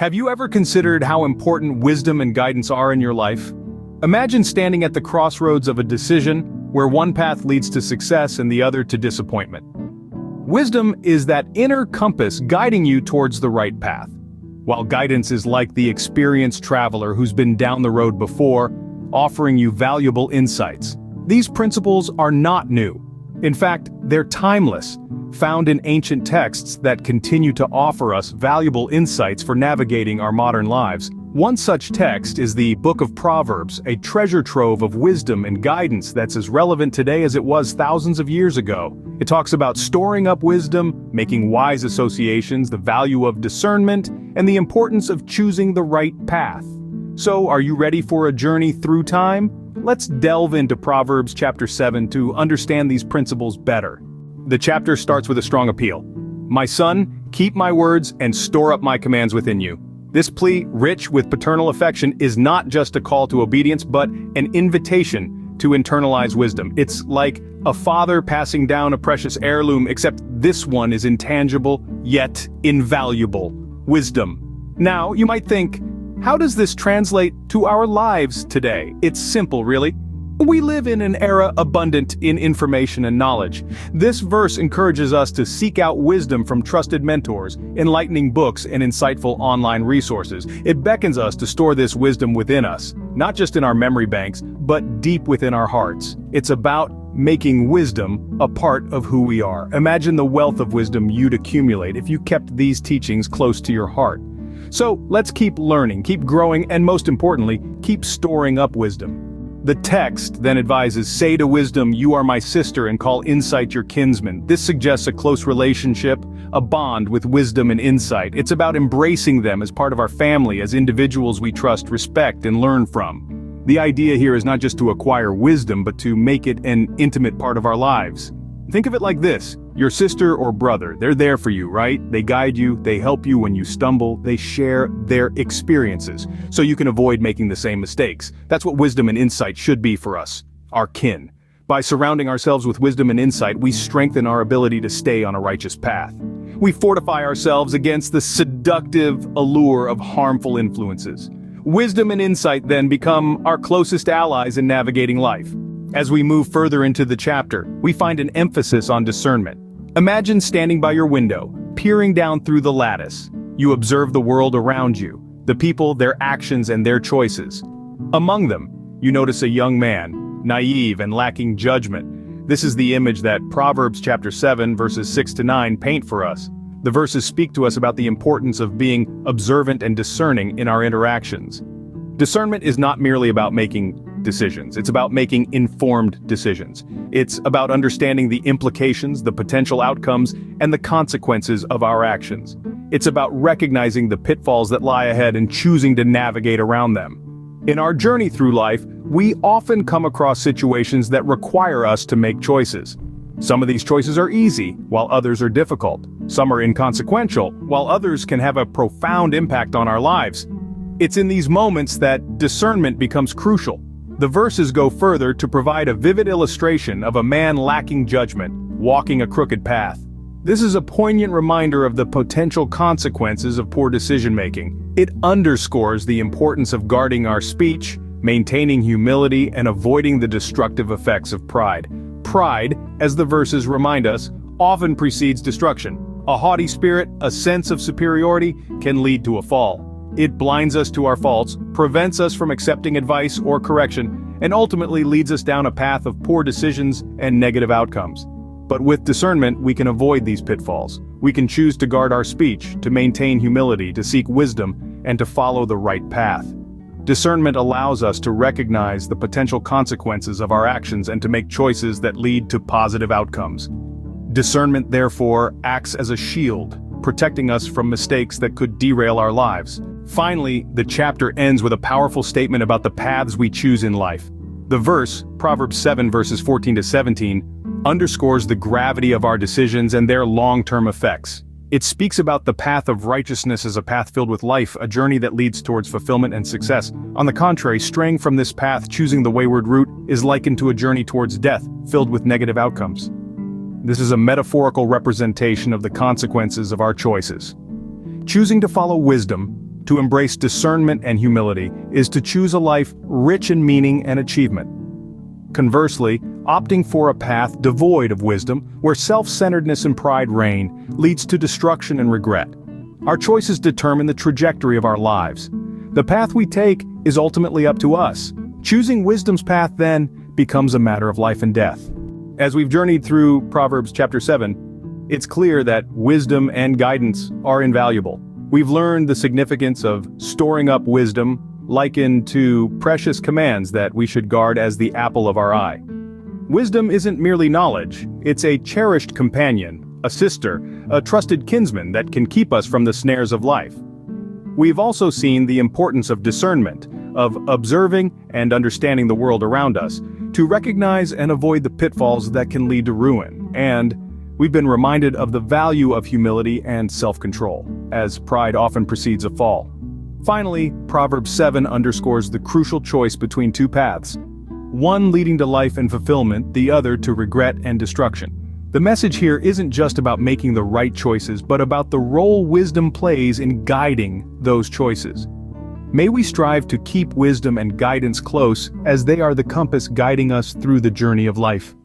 Have you ever considered how important wisdom and guidance are in your life? Imagine standing at the crossroads of a decision where one path leads to success and the other to disappointment. Wisdom is that inner compass guiding you towards the right path, while guidance is like the experienced traveler who's been down the road before, offering you valuable insights. These principles are not new. In fact, they're timeless, found in ancient texts that continue to offer us valuable insights for navigating our modern lives. One such text is the Book of Proverbs, a treasure trove of wisdom and guidance that's as relevant today as it was thousands of years ago. It talks about storing up wisdom, making wise associations, the value of discernment, and the importance of choosing the right path. So, are you ready for a journey through time? Let's delve into Proverbs chapter 7 to understand these principles better. The chapter starts with a strong appeal. My son, keep my words and store up my commands within you. This plea, rich with paternal affection, is not just a call to obedience, but an invitation to internalize wisdom. It's like a father passing down a precious heirloom, except this one is intangible, yet invaluable. Wisdom. Now, you might think, how does this translate to our lives today? It's simple, really. We live in an era abundant in information and knowledge. This verse encourages us to seek out wisdom from trusted mentors, enlightening books, and insightful online resources. It beckons us to store this wisdom within us, not just in our memory banks, but deep within our hearts. It's about making wisdom a part of who we are. Imagine the wealth of wisdom you'd accumulate if you kept these teachings close to your heart. So, let's keep learning, keep growing, and most importantly, keep storing up wisdom. The text then advises, say to wisdom, you are my sister, and call insight your kinsman. This suggests a close relationship, a bond with wisdom and insight. It's about embracing them as part of our family, as individuals we trust, respect, and learn from. The idea here is not just to acquire wisdom, but to make it an intimate part of our lives. Think of it like this. Your sister or brother, they're there for you, right? They guide you, they help you when you stumble, they share their experiences, so you can avoid making the same mistakes. That's what wisdom and insight should be for us, our kin. By surrounding ourselves with wisdom and insight, we strengthen our ability to stay on a righteous path. We fortify ourselves against the seductive allure of harmful influences. Wisdom and insight then become our closest allies in navigating life. As we move further into the chapter, we find an emphasis on discernment. Imagine standing by your window, peering down through the lattice. You observe the world around you, the people, their actions, and their choices. Among them, you notice a young man, naive and lacking judgment. This is the image that Proverbs chapter 7 verses 6 to 9 paint for us. The verses speak to us about the importance of being observant and discerning in our interactions. Discernment is not merely about making decisions. It's about making informed decisions. It's about understanding the implications, the potential outcomes, and the consequences of our actions. It's about recognizing the pitfalls that lie ahead and choosing to navigate around them. In our journey through life, we often come across situations that require us to make choices. Some of these choices are easy, while others are difficult. Some are inconsequential, while others can have a profound impact on our lives. It's in these moments that discernment becomes crucial. The verses go further to provide a vivid illustration of a man lacking judgment, walking a crooked path. This is a poignant reminder of the potential consequences of poor decision-making. It underscores the importance of guarding our speech, maintaining humility, and avoiding the destructive effects of pride. Pride, as the verses remind us, often precedes destruction. A haughty spirit, a sense of superiority, can lead to a fall. It blinds us to our faults, prevents us from accepting advice or correction, and ultimately leads us down a path of poor decisions and negative outcomes. But with discernment, we can avoid these pitfalls. We can choose to guard our speech, to maintain humility, to seek wisdom, and to follow the right path. Discernment allows us to recognize the potential consequences of our actions and to make choices that lead to positive outcomes. Discernment, therefore, acts as a shield, protecting us from mistakes that could derail our lives. Finally, the chapter ends with a powerful statement about the paths we choose in life. The verse, Proverbs 7 verses 14 to 17, underscores the gravity of our decisions and their long-term effects. It speaks about the path of righteousness as a path filled with life, a journey that leads towards fulfillment and success. On the contrary, straying from this path, choosing the wayward route, is likened to a journey towards death, filled with negative outcomes. This is a metaphorical representation of the consequences of our choices. Choosing to follow wisdom, to embrace discernment and humility, is to choose a life rich in meaning and achievement. Conversely, opting for a path devoid of wisdom, where self-centeredness and pride reign, leads to destruction and regret. Our choices determine the trajectory of our lives. The path we take is ultimately up to us. Choosing wisdom's path, then, becomes a matter of life and death. As we've journeyed through Proverbs chapter 7, it's clear that wisdom and guidance are invaluable. We've learned the significance of storing up wisdom, likened to precious commands that we should guard as the apple of our eye. Wisdom isn't merely knowledge, it's a cherished companion, a sister, a trusted kinsman that can keep us from the snares of life. We've also seen the importance of discernment, of observing and understanding the world around us, to recognize and avoid the pitfalls that can lead to ruin. And we've been reminded of the value of humility and self-control, as pride often precedes a fall. Finally, Proverbs 7 underscores the crucial choice between two paths, one leading to life and fulfillment, the other to regret and destruction. The message here isn't just about making the right choices, but about the role wisdom plays in guiding those choices. May we strive to keep wisdom and guidance close, as they are the compass guiding us through the journey of life.